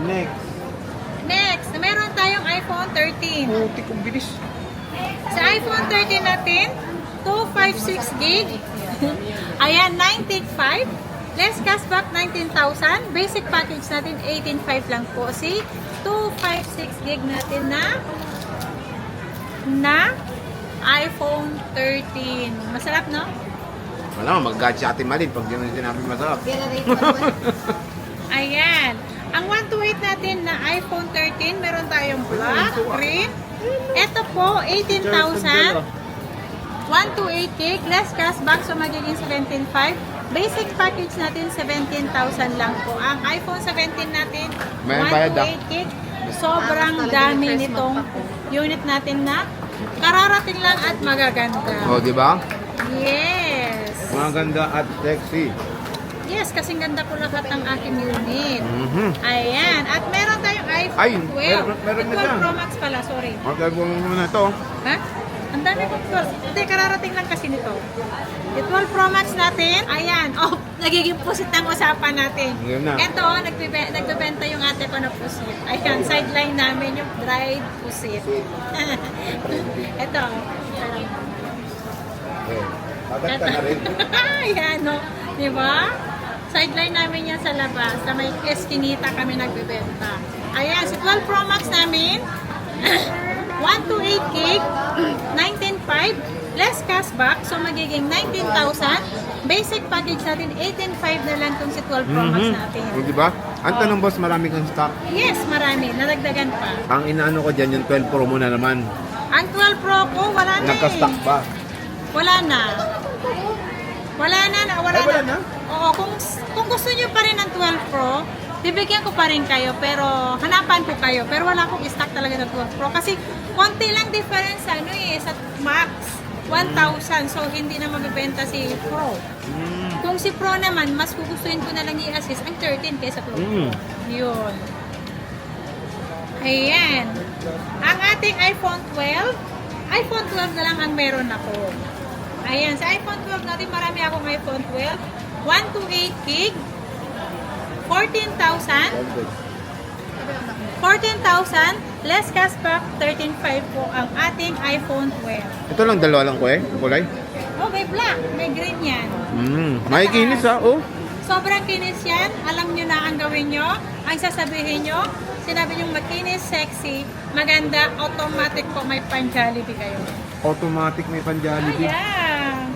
Next. Next, meron tayong iPhone 13. Puti kong bilis. Sa iPhone 13 natin, 256 gig. Ayan, 19.5. Less cashback, 19,000. Basic package natin, 18.5 lang po. Si 256 gig natin na iPhone 13. Masarap, no? Wala mo, mag-gadget si Ate Malin pag yun ang sinabi masarap. Ayan. Ang 128 natin na iPhone 13, meron tayong black, green. Ito po, 18,000. 128 gig, less cashback, so magiging 17.5. Basic package natin, 17,000 lang po. Ang iPhone 17 natin, May bayad, 128 gig. Sobrang dami nitong unit natin na kararating lang at magaganda. O, di ba? Yes. Maganda at sexy. Yes, kasing ganda ko lahat ng aking unit. Mhm. Ayan. At meron tayong iPhone Ay, 12. meron na 12 siya. Pro Max pala, sorry. Okay, buwan mo muna ito. Ha? Ang dami kong 12. Hindi, kararating lang kasi nito. Yung 12 Pro Max natin, ayan. Oh, nagiging pusit ang usapan natin. Ngayon na. Ito, nagbebenta yung ate ko na pusit. Ayan, sideline namin yung dried pusit. Ito. Okay. Tagat ka na rin. Ayan, no. Diba? Sideline namin yan sa labas. Sa may eskinita kami nagbebenta. Ayan, si 12 Pro Max namin, 128 gig, 19.5, less cashback, so magiging 19,000. Basic package natin, 18.5 na lang itong si 12 Pro Max natin. O, di ba? Ang tanong boss, marami kang stock. Yes, marami. Nadagdagan pa. Ang inaano ko dyan, yung 12 Pro mo na naman. Ang 12 Pro ko, wala na Nagka-stock eh. ba? Wala na. Wala na. Oo, kung gusto niyo pa rin ng 12 Pro, bibigyan ko pa rin kayo, pero hanapan ko kayo. Pero wala akong stock talaga ng 12 Pro kasi konti lang difference sa Max 1,000, so hindi na mabibenta si Pro. Kung si Pro naman, mas gugustuhin ko na lang i-assist ang 13 kaysa 12 Pro. Yun. Ayan. Ang ating iPhone 12 na lang ang meron ako. Ayan, sa iPhone 12 natin, marami akong iPhone 12. 128 gig, 14,000. 14,000, less cashback, 13,500 po ang ating iPhone 12. Ito lang, dalawa lang ko kulay. Oh, may black, may green yan. May kinis ha, oh. Sobrang kinis yan. Alam nyo na ang gawin nyo. Ang sasabihin nyo, sinabi nyo makinis, sexy, maganda, automatic po may pan-Jollibee kayo. Automatic may pan-Jollibee. Ayan.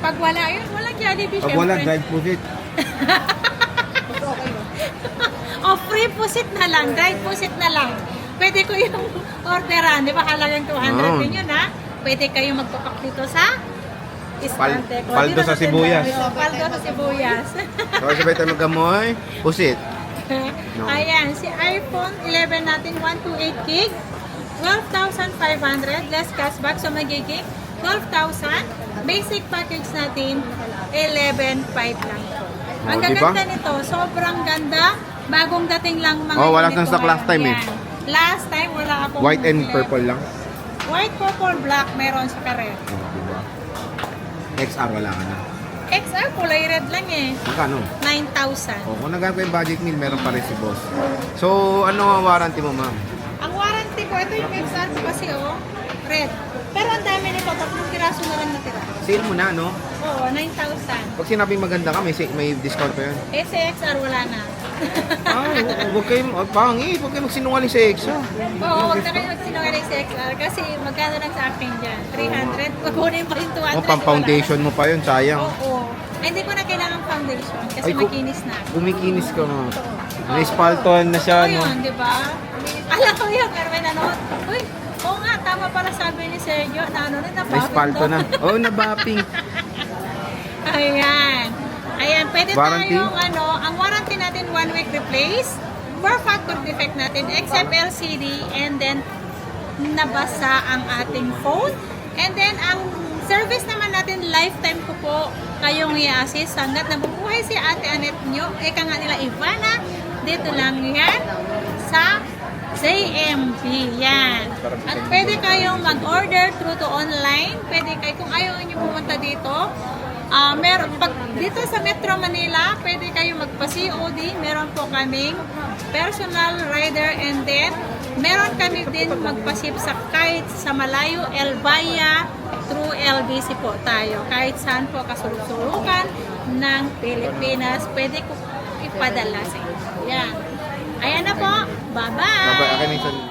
Pag wala yun, walang Jollibee. Pag wala, dried pusit. O, free pusit na lang, dried pusit na lang. Pwede ko yung orderan, di ba? Halagang 200 din yun, ha? Pwede kayo magpapak dito sa istante ko. Paldo Dito sa sibuyas. Paldo sa sibuyas. So, sabay tayo magamoy. Pusit. No. Ayan, si iPhone 11 natin, 128 gig, 12,500, less cashback, so magiging 12,000. Basic package natin, 11,500 lang po. Ang diba? gaganda nito, sobrang ganda. Bagong dating lang mga Wala ganito kang stock last time ngayon. Yan. Last time, wala akong White and 11. purple lang. White, purple, black, meron sa karet. Diba? XR wala ka na. XR, kulay red lang eh. Magkano? 9,000. O, kung nagkakaroon yung budget meal, meron pa rin si boss. So, ano ang warranty mo, ma'am? Ang warranty ko, ito yung XR ko kasi red. Pero ang dami nito, 3 piraso na lang natira. Sale mo na, no? Oo, 9,000. Pag sinabing maganda ka, may discount pa yun. Eh, si XR wala na. Huwag kayong, pangit, huwag kayong magsinungaling sa EXA. Oo, huwag na kayo magsinungaling si XR kasi magkano lang sa akin dyan? 300? Kukunin pa yung 200. O, pang foundation mo pa yun, sayang. Oo. Ay, hindi ko na kailangan foundation kasi Ay, makinis na. Kumikinis ka mo. Naispalton na siya, Oo no? yun, di ba? Alam ko yun, pero may nanood. Uy, oo nga, tama pala sabi ni Sergio na ano rin, Naispalto na. Oo, nabapping. Ayan. Ayan, pwede Warranty? tayong ang warranty natin 1 week replace. 4 factor defect natin, except LCD, and then nabasa ang ating phone. And then, ang service naman natin, lifetime ko po kayong i-assist hanggat nabubuhay si Ate Annette nyo. Eka nga nila, Ivana, dito lang yan sa JMB. Yan. At pwede kayong mag-order through to online. Pwede kayo, kung ayaw nyo pumunta dito, dito sa Metro Manila, pwede kayo magpa-COD. Meron po kaming personal rider, and then meron kami din magpasip sa kahit sa malayo, Elbaya, through LBC po tayo. Kahit saan po kasulok-sulukan ng Pilipinas, pwede ko ipadala sa inyo. Yan. Ayan na po. Bye-bye! Bye-bye. Akin yung